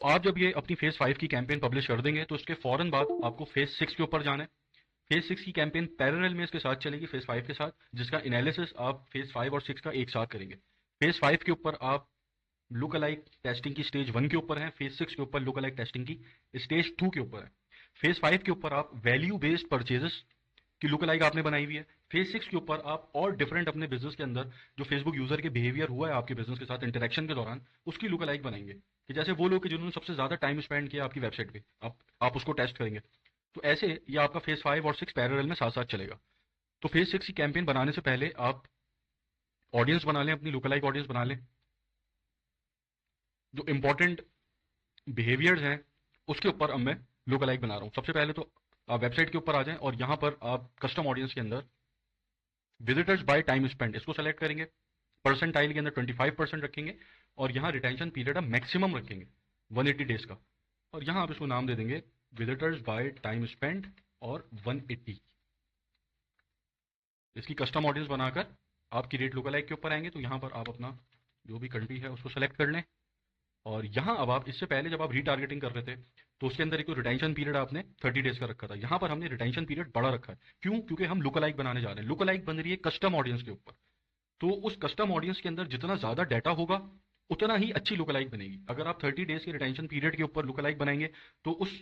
आप जब ये अपनी फेज 5 की कैंपेन पब्लिश कर देंगे तो उसके फौरन बाद आपको फेज 6 के ऊपर जाना है। फेज 6 की कैंपेन पैरेलल में इसके साथ चलेगी फेज 5 के साथ, जिसका एनालिसिस आप फेज 5 और 6 का एक साथ करेंगे। फेज 5 के ऊपर आप लुक अलाइक टेस्टिंग की स्टेज 1 के ऊपर है, फेज 6 के ऊपर लुक अलाइक टेस्टिंग की स्टेज 2 के ऊपर है। फेज 5 के ऊपर आप वैल्यू बेस्ड परचेजेस की लुक अलाइक आपने बनाई हुई है। फेज 6 के ऊपर आप और डिफरेंट अपने बिजनेस के अंदर जो फेसबुक यूजर के बिहेवियर हुआ है आपके बिजनेस के साथ इंटरेक्शन के दौरान, उसकी लुक अलाइक बनाएंगे कि जैसे वो लोग जिन्होंने सबसे ज्यादा टाइम स्पेंड किया आपकी वेबसाइट पे, आप उसको टेस्ट करेंगे। तो ऐसे ये आपका फेज 5 और 6 पैरेलल में साथ साथ चलेगा। तो फेज 6 की कैंपेन बनाने से पहले आप ऑडियंस बना लें, अपनी लुक अलाइक ऑडियंस बना लें। जो इंपॉर्टेंट बिहेवियर्स हैं उसके ऊपर अब मैं लुक अलाइक बना रहा हूँ। सबसे पहले तो आप वेबसाइट के ऊपर आ जाएं और यहाँ पर आप कस्टम ऑडियंस के अंदर विजिटर्स बाय टाइम स्पेंड इसको सेलेक्ट करेंगे। परसेंटाइल के अंदर 25% रखेंगे और यहाँ रिटेंशन पीरियड हम मैक्सिमम रखेंगे 180 डेज का। और यहाँ आप इसको नाम दे देंगे विजिटर्स बाय टाइम स्पेंड और 180। इसकी कस्टम ऑडियंस बनाकर आप क्रिएट लुक अलाइक के ऊपर आएंगे तो यहाँ पर आप अपना जो भी कंट्री है उसको सेलेक्ट कर लें। और यहाँ अब आप इससे पहले जब आप रीटारगेटिंग कर रहे थे तो उसके अंदर एक रिटेंशन पीरियड आपने 30 डेज का रखा था, यहाँ पर हमने रिटेंशन पीरियड बड़ा रखा है। क्यों? क्योंकि हम लुक अलाइक बनाने जा रहे हैं। लुक अलाइक बन रही है कस्टम ऑडियंस के ऊपर। तो उस कस्टम ऑडियंस के अंदर जितना ज्यादा डाटा होगा उतना ही अच्छी लुक अलाइक बनेगी। अगर आप 30 डेज के रिटेंशन पीरियड के ऊपर लुक अलाइक बनाएंगे तो उस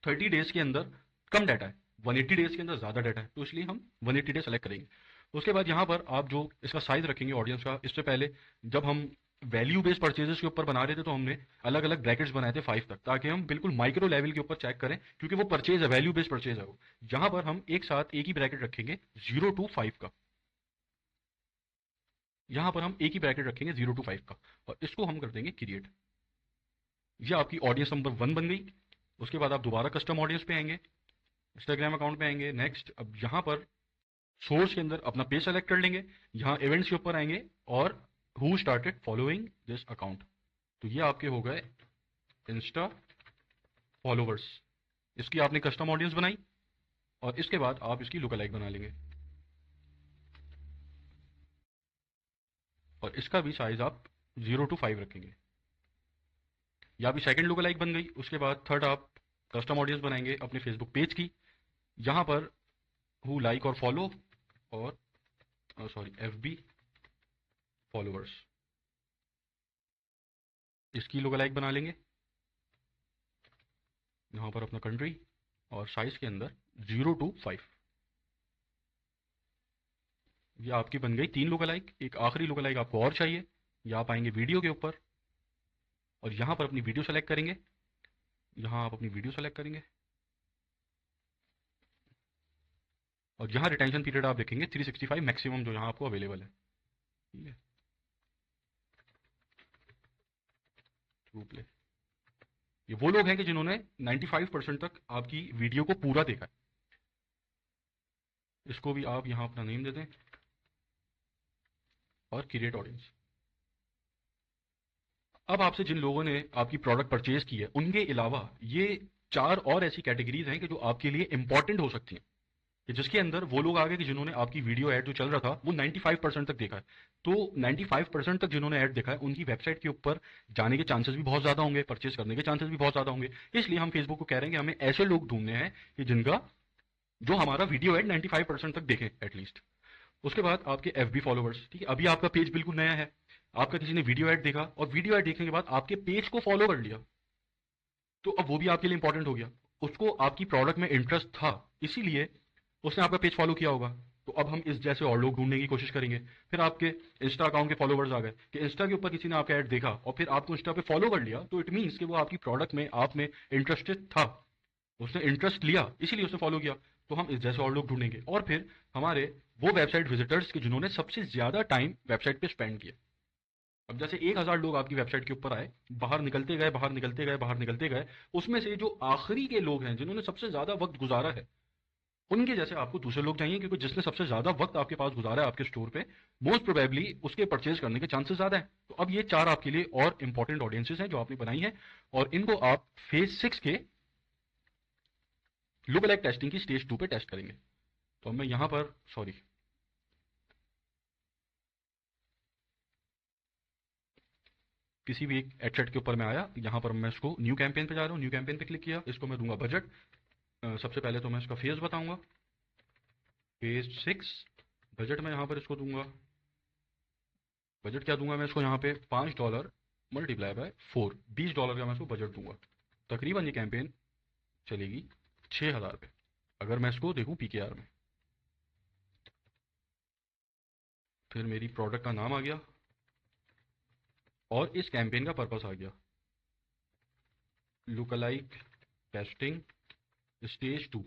30 डेज के अंदर कम डाटा है, 180 डेज के अंदर ज्यादा डाटा है, तो इसलिए हम 180 डेज सेलेक्ट करेंगे। उसके बाद यहाँ पर आप जो इसका साइज रखेंगे ऑडियंस का, इससे पहले जब हम वैल्यू बेस्ड परचेजेस के ऊपर बना रहे थे तो हमने अलग अलग ब्रैकेट्स बनाए थे 5 तक, ताकि हम बिल्कुल माइक्रो लेवल के ऊपर चेक करें, क्योंकि वो परचेज है, वैल्यू बेस्ड परचेज है वो। यहाँ पर हम एक साथ एक ही ब्रैकेट रखेंगे 0 to 5 का। यहाँ पर हम एक ही ब्रैकेट रखेंगे 0 to 5 का और इसको हम कर देंगे क्रिएट। ये आपकी ऑडियंस नंबर 1 बन गई। उसके बाद आप दोबारा कस्टम ऑडियंस पे आएंगे, इंस्टाग्राम अकाउंट पे आएंगे। नेक्स्ट अब यहाँ पर सोर्स के अंदर अपना पेज सेलेक्ट कर लेंगे, यहाँ इवेंट्स के ऊपर आएंगे और who started following this account. तो ये आपके हो गए इंस्टा फॉलोवर्स। इसकी आपने कस्टम ऑडियंस बनाई और इसके बाद आप इसकी लुक अलाइक बना लेंगे और इसका भी साइज आप 0 to 5 रखेंगे। या भी सेकंड लुक अलाइक बन गई। उसके बाद थर्ड आप कस्टम ऑडियंस बनाएंगे अपने फेसबुक पेज की, यहाँ पर हु लाइक और फॉलो और सॉरी FB फॉलोअर्स, इसकी लुक अलाइक बना लेंगे। यहाँ पर अपना कंट्री और साइज के अंदर 0 to 5। ये आपकी बन गई 3 लुक अलाइक। एक आखिरी लुक अलाइक आपको और चाहिए, या आप आएंगे वीडियो के ऊपर और यहाँ पर अपनी वीडियो सेलेक्ट करेंगे। यहाँ आप अपनी वीडियो सेलेक्ट करेंगे और यहाँ रिटेंशन पीरियड आप देखेंगे 365 मैक्सिमम जो यहाँ आपको अवेलेबल है। ठीक है, थ्रू प्ले। ये वो लोग हैं कि जिन्होंने 95% तक आपकी वीडियो को पूरा देखा है। इसको भी आप यहाँ अपना नेम दे दें और क्रिएट ऑडियंस। अब आपसे जिन लोगों ने आपकी प्रोडक्ट परचेज की है उनके अलावा ये 4 और ऐसी कैटेगरीज हैं कि जो आपके लिए इंपॉर्टेंट हो सकती हैं, कि जिसके अंदर वो लोग आ गए कि जिन्होंने आपकी वीडियो ऐड जो चल रहा था वो 95% तक देखा है। तो 95% तक जिन्होंने ऐड देखा है उनकी वेबसाइट के ऊपर जाने के चांसेस भी बहुत ज्यादा होंगे, परचेज करने के चांसेस भी बहुत ज्यादा होंगे। इसलिए हम फेसबुक को कह रहे हैं कि हमें ऐसे लोग ढूंढने हैं कि जिनका जो हमारा वीडियो ऐड 95% तक देखें एटलीस्ट। उसके बाद आपके FB फॉलोवर्स। ठीक है, अभी आपका पेज बिल्कुल नया है, आपका किसी ने वीडियो ऐड देखा और वीडियो ऐड देखने के बाद आपके पेज को फॉलो कर लिया, तो अब वो भी आपके लिए इंपॉर्टेंट हो गया। उसको आपकी प्रोडक्ट में इंटरेस्ट था, इसीलिए उसने आपका पेज फॉलो किया होगा। तो अब हम इस जैसे और लोग ढूंढने की कोशिश करेंगे। फिर आपके इंस्टा अकाउंट के फॉलोवर्स आ गए कि इंस्टा के ऊपर किसी ने आपका ऐड देखा और फिर आपको इंस्टा पे फॉलो कर लिया, तो इट मीन्स कि वो आपकी प्रोडक्ट में आप में इंटरेस्टेड था, उसने इंटरेस्ट लिया इसीलिए उसने फॉलो किया। तो हम इस जैसे और लोग ढूंढेंगे और फिर हमारे वो वेबसाइट विजिटर्स के जिन्होंने सबसे ज्यादा टाइम वेबसाइट पे स्पेंड किया। अब जैसे 1,000 लोग आपकी वेबसाइट के ऊपर आए, बाहर निकलते गए, बाहर निकलते गए, बाहर निकलते गए, उसमें से जो आखिरी के लोग हैं जिन्होंने सबसे ज्यादा वक्त गुजारा है, उनके जैसे आपको दूसरे लोग चाहिए, क्योंकि जिसने सबसे ज्यादा वक्त आपके पास गुजारा है आपके स्टोर पे, मोस्ट प्रोबेबली उसके परचेज करने के चांसेस ज्यादा है। तो अब ये 4 आपके लिए और इंपॉर्टेंट ऑडियंसेस हैं जो आपने बनाई है और इनको आप फेज 6 के लुक अलाइक टेस्टिंग की स्टेज 2 पे टेस्ट करेंगे। तो अब मैं यहां पर सॉरी किसी भी एक एडसेट के ऊपर मैं आया, यहाँ पर मैं इसको न्यू कैंपेन पे जा रहा हूँ, न्यू कैंपेन पे क्लिक किया, इसको मैं दूंगा बजट। सबसे पहले तो मैं इसका फेज बताऊंगा, फेज 6। बजट मैं यहाँ पर इसको दूंगा, बजट क्या दूंगा मैं इसको यहाँ पे $5 मल्टीप्लाई बाय 4, $20 का मैं इसको बजट दूंगा। तकरीबन ये कैंपेन चलेगी 6,000 पे, अगर मैं इसको देखूँ पीकेआर में। फिर मेरी प्रोडक्ट का नाम आ गया और इस कैंपेन का पर्पस आ गया, लुकलाइक टेस्टिंग स्टेज 2।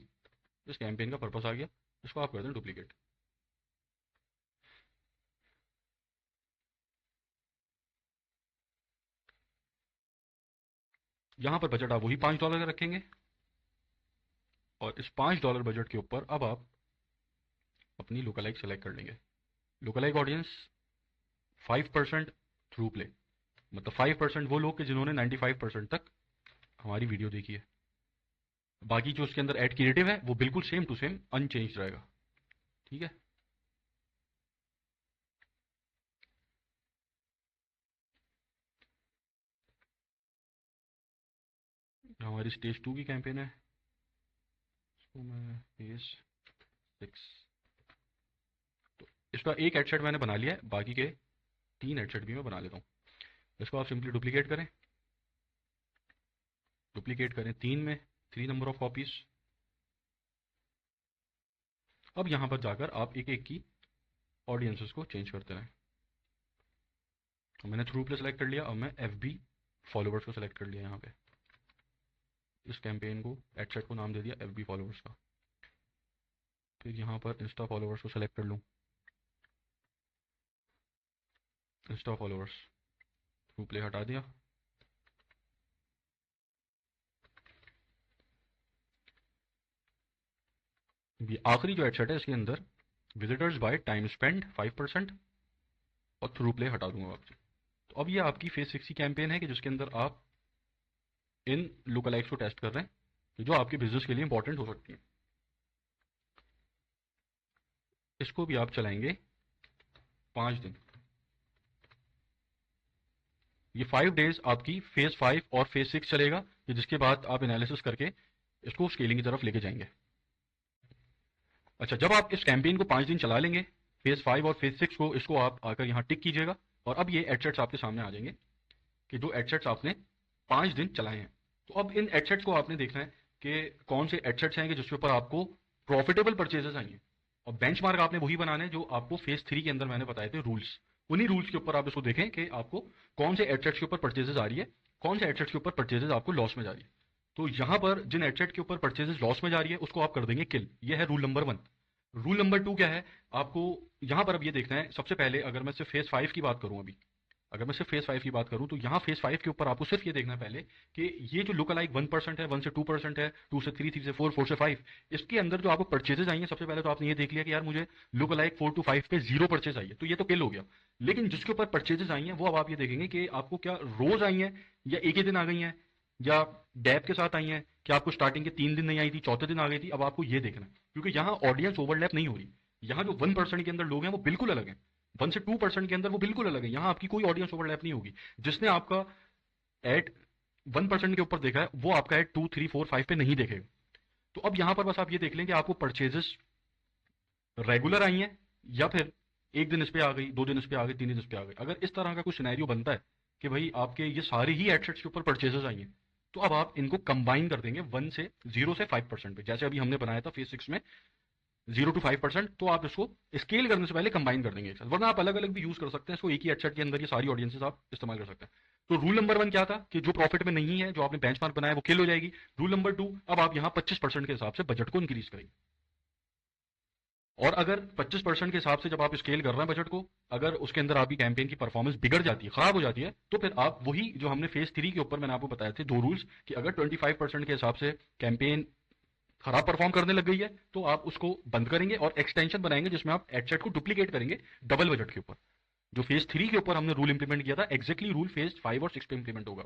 इस कैंपेन का पर्पस आ गया, इसको आप कर दें डुप्लीकेट। यहाँ पर बजट आप वही $5 का रखेंगे और इस $5 बजट के ऊपर अब आप अपनी लुकलाइक सेलेक्ट कर लेंगे। लुकलाइक ऑडियंस 5% थ्रू प्ले, मतलब 5% वो लोग कि जिन्होंने 95% तक हमारी वीडियो देखी है। बाकी जो उसके अंदर एड क्रिएटिव है वो बिल्कुल सेम टू सेम अनचेंज रहेगा। ठीक है, हमारी स्टेज 2 की कैंपेन है, इसको मैं फेज 6, तो इसका एक हेडसेट मैंने बना लिया है, बाकी के 3 हेडसेट भी मैं बना लेता हूँ। इसको आप सिंपली डुप्लीकेट करें, डुप्लीकेट करें 3 में, 3 नंबर ऑफ कॉपीज। अब यहाँ पर जाकर आप एक एक की ऑडियंसेस को चेंज करते रहें। तो मैंने थ्रू प्ले सेलेक्ट कर लिया, अब मैं FB फॉलोवर्स को सेलेक्ट कर लिया। यहाँ पे इस कैंपेन को एडसेट को नाम दे दिया FB फॉलोवर्स का। फिर यहाँ पर इंस्टा फॉलोवर्स को सेलेक्ट कर लूँ, इंस्टा फॉलोवर्स, थ्रू प्ले हटा दिया। ये आखिरी जो एडसेट है इसके अंदर विजिटर्स बाय टाइम स्पेंड 5% और थ्रू प्ले हटा दूंगा आपसे। तो अब ये आपकी फेज 6 की कैंपेन है कि जिसके अंदर आप इन लुकलाइक्स को टेस्ट कर रहे हैं जो आपके बिजनेस के लिए इंपॉर्टेंट हो सकती है। इसको भी आप चलाएंगे 5 दिन। ये 5 डेज आपकी फेज 5 और फेज 6 चलेगा, जिसके बाद आप एनालिसिस करके इसको स्केलिंग की तरफ लेके जाएंगे। अच्छा, जब आप इस कैंपेन को 5 दिन चला लेंगे, फेज 5 और फेज 6 को, इसको आप आकर यहाँ टिक कीजिएगा और अब ये एडसेट्स आपके सामने आ जाएंगे कि जो एडसेट्स आपने 5 दिन चलाए हैं। तो अब इन एडसेट्स को आपने देखना है कि कौन से एडसेट्स हैं जिसके ऊपर आपको प्रॉफिटेबल परचेजेस आएंगे, और बेंचमार्क आपने वही बनाना है जो आपको फेज 3 के अंदर मैंने बताए थे रूल्स। उन्हीं रूल्स के ऊपर आप इसको देखें कि आपको कौन से एडसेट्स के ऊपर परचेजेस आ रही है, कौन से एडसेट्स के ऊपर परचेजेस आपको लॉस में जा रही है। तो यहां पर जिन एडसेट के ऊपर परचेजेस लॉस में जा रही है उसको आप कर देंगे किल। ये है रूल नंबर 1। रूल नंबर 2 क्या है, आपको यहां पर अब ये देखना है। सबसे पहले अगर मैं सिर्फ फेज 5 की बात करूं, अभी अगर मैं सिर्फ फेज 5 की बात करूं तो यहाँ फेज 5 के ऊपर आपको सिर्फ ये देखना है पहले कि ये जो लुक अलाइक 1% है, 1 से 2% है, 2 से 3, 3 से 4, 4 से 5, इसके अंदर जो आपको परचेजेस आई है, सबसे पहले तो आपने ये देख लिया कि यार मुझे लुक अलाइक 4 to 5 पे 0 परचेज आई है, तो ये तो किल हो गया। लेकिन जिसके ऊपर परचेजेस आई हैं वो अब आप ये देखेंगे कि आपको क्या रोज आई हैं या एक ही दिन आ गई हैं या डैप के साथ आई हैं, कि आपको स्टार्टिंग के 3 दिन नहीं आई थी, चौथे दिन आ गई थी। अब आपको ये देखना है, क्योंकि यहाँ ऑडियंस ओवरलैप नहीं हो रही। यहाँ जो 1% के अंदर लोग हैं वो बिल्कुल अलग हैं, 1 से 2% के अंदर वो बिल्कुल अलग है। यहाँ आपकी कोई ऑडियंस ओवरलैप नहीं होगी। जिसने आपका एड 1% के ऊपर देखा है वो आपका एड 2, 3, 4, 5 पे नहीं देखेगा। तो अब यहाँ पर बस आप ये देख लें कि आपको परचेजेस रेगुलर आई हैं या फिर एक दिन इस पे आ गई, 2 दिन इस पे आ गई, 3 दिन इस पे आ गई। अगर इस तरह का कोई सिनेरियो बनता है कि भाई आपके ये सारे ही एडसेट्स के ऊपर परचेजेस आई हैं, तो अब आप इनको कंबाइन कर देंगे 0 से 5% पे, जैसे अभी हमने बनाया था फेज 6 में 0 to 5%। तो आप इसको स्केल करने से पहले कंबाइन कर देंगे एक साथ, वरना आप अलग अलग भी यूज कर सकते हैं इसको। एक ही एडसेट के अंदर ये सारी ऑडियंसेस आप इस्तेमाल कर सकते हैं। तो रूल नंबर 1 क्या था कि जो प्रॉफिट में नहीं है, जो आपने बेंचमार्क बनाया, वो किल हो जाएगी। रूल नंबर 2, अब आप यहाँ 25% के हिसाब से बजट को इंक्रीज करेंगे। और अगर 25% के हिसाब से जब आप स्केल कर रहे हैं बजट को, अगर उसके अंदर आपकी कैंपेन की परफॉर्मेंस बिगड़ जाती है, खराब हो जाती है, तो फिर आप वही जो हमने फेज 3 के ऊपर मैंने आपको बताए थे 2 रूल्स, कि अगर 25% के हिसाब से कैंपेन खराब परफॉर्म करने लग गई है तो आप उसको बंद करेंगे और एक्सटेंशन बनाएंगे जिसमें आप एडसेट को डुप्लीकेट करेंगे डबल बजट के ऊपर। जो फेज 3 के ऊपर हमने रूल इंप्लीमेंट किया था, एग्जैक्टली रूल फेज 5 और 6 पे इंप्लीमेंट होगा,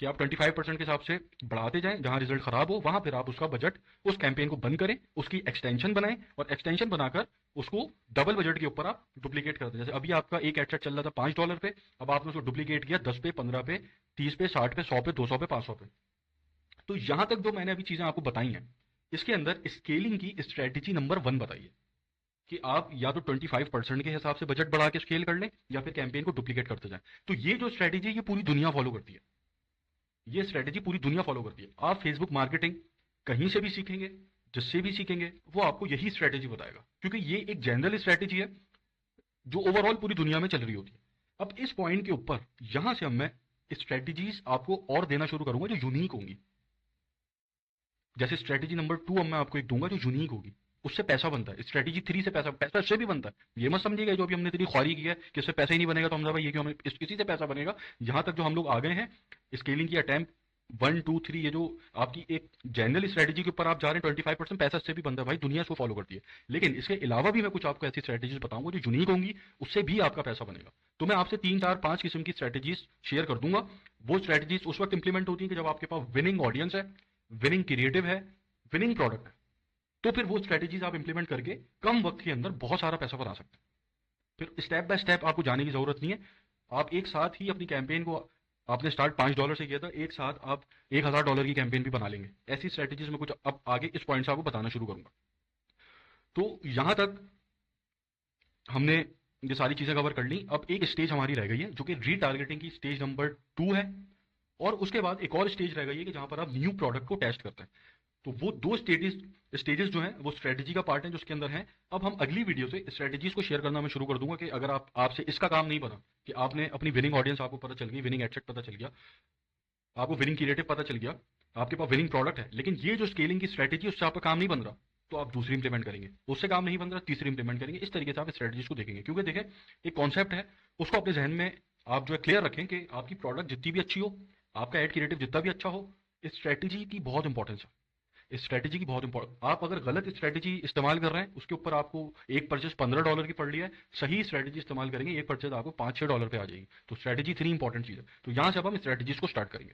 कि आप 25% के हिसाब से बढ़ाते जाएं, जहां रिजल्ट खराब हो वहां फिर आप उसका बजट, उस कैंपेन को बंद करें, उसकी एक्सटेंशन बनाएं और एक्सटेंशन बनाकर उसको डबल बजट के ऊपर आप डुप्लीकेट करते हैं। जैसे अभी आपका एक एडसेट चल रहा था $5 पे, अब आपने उसको डुप्लीकेट किया 10 पे, 15 पे, 30 पे, 60 पे, 100 पे, 200 पे, 500 पे। तो यहां तक जो मैंने अभी चीजें आपको बताई हैं, इसके अंदर स्केलिंग की स्ट्रेटेजी नंबर 1 बताइए कि आप या तो 25% के हिसाब से बजट बढ़ा के स्केल कर लें या फिर कैंपेन को डुप्लीकेट करते जाएं। तो ये जो स्ट्रेटेजी है ये पूरी दुनिया फॉलो करती है, ये स्ट्रेटेजी पूरी दुनिया फॉलो करती है। आप फेसबुक मार्केटिंग कहीं से भी सीखेंगे, जिससे भी सीखेंगे, वो आपको यही स्ट्रेटेजी बताएगा, क्योंकि ये एक जनरल स्ट्रेटेजी है जो ओवरऑल पूरी दुनिया में चल रही होती है। अब इस पॉइंट के ऊपर यहां से अब मैं स्ट्रेटेजीज आपको और देना शुरू करूंगा जो यूनिक होंगी। जैसे स्ट्रेटेजी नंबर 2 अब मैं आपको एक दूंगा जो यूनिक होगी, उससे पैसा बनता है। स्ट्रेटेजी 3 से पैसा पैसा इससे भी बनता है। ये मत समझिएगा जो अभी हमने इतनी ख्वारी की है कि इससे पैसा ही नहीं बनेगा तो हम भाई ये क्यों, हमें इसी से पैसा बनेगा। जहां तक जो हम लोग आ गए हैं स्केलिंग की अटेम्प्ट 1 2 3, ये जो आपकी एक जनरल स्ट्रेटेजी के ऊपर आप जा रहे हैं 25% पैसा इससे भी बनता है, भाई दुनिया इसको फॉलो करती है। लेकिन इसके अलावा भी मैं कुछ आपको ऐसी स्ट्रेटेजीज बताऊंगा जो यूनिक होंगी, उससे भी आपका पैसा बनेगा। तो मैं आपसे 3 4 5 किस्म की स्ट्रेटेजीज शेयर कर दूंगा। वो स्ट्रेटेजीज उस वक्त इंप्लीमेंट होती है कि जब आपके पास विनिंग ऑडियंस है, विनिंग क्रिएटिव है, विनिंग प्रोडक्ट है। तो फिर वो स्ट्रेटेजीज आप इंप्लीमेंट करके कम वक्त के अंदर बहुत सारा पैसा बना सकते हैं। फिर स्टेप बाय स्टेप आपको जाने की जरूरत नहीं है। आप एक साथ ही अपनी कैंपेन को, आपने स्टार्ट $5 से किया था, एक साथ आप $1000 की कैंपेन भी बना लेंगे। ऐसी स्ट्रेटेजीज में कुछ अब आगे इस पॉइंट से आपको बताना शुरू करूंगा। तो यहां तक हमने ये सारी चीजें कवर कर ली। अब एक स्टेज हमारी रह गई है जो कि रीटारगेटिंग की स्टेज नंबर 2 है, और उसके बाद एक और स्टेज रह गई है कि जहां पर आप न्यू प्रोडक्ट को टेस्ट करते हैं। तो वो दो स्टेजेस जो हैं वो स्ट्रेटेजी का पार्ट है जो उसके अंदर है। अब हम अगली वीडियो से स्ट्रेटेजीज को शेयर करना मैं शुरू कर दूंगा कि अगर आपसे इसका काम नहीं बना कि आपने अपनी विनिंग ऑडियंस आपको पता चल गई, विनिंग एडसेट पता चल गया, आपको विनिंग क्रिएटिव पता चल गया, आपके पास विनिंग प्रोडक्ट है, लेकिन ये जो स्केलिंग की स्ट्रेटेजी उससे आपका काम नहीं बन रहा, तो आप दूसरी इंप्लीमेंट करेंगे। उससे काम नहीं बन रहा, तीसरी इंप्लीमेंट करेंगे। इस तरीके से आप स्ट्रेटेजीज को देखेंगे। क्योंकि देखें एक कॉन्सेप्ट है, उसको अपने जहन में आप जो है क्लियर रखें कि आपकी प्रोडक्ट जितनी भी अच्छी हो, आपका एड क्रिएटिव जितना भी अच्छा हो, इस स्ट्रेटेजी की बहुत इंपॉर्टेंस है। इस स्ट्रेटेजी की बहुत इंपॉर्टेंट, आप अगर गलत स्ट्रेटेजी इस्तेमाल कर रहे हैं उसके ऊपर आपको एक परचेज $15 की पड़ रही है, सही स्ट्रेटेजी इस्तेमाल करेंगे एक परचेज आपको $5 6 पे आ जाएगी। तो स्ट्रेटेजी इतनी इंपॉर्टेंट चीज है। तो यहां से अब हम स्ट्रेटेजीज को स्टार्ट करेंगे।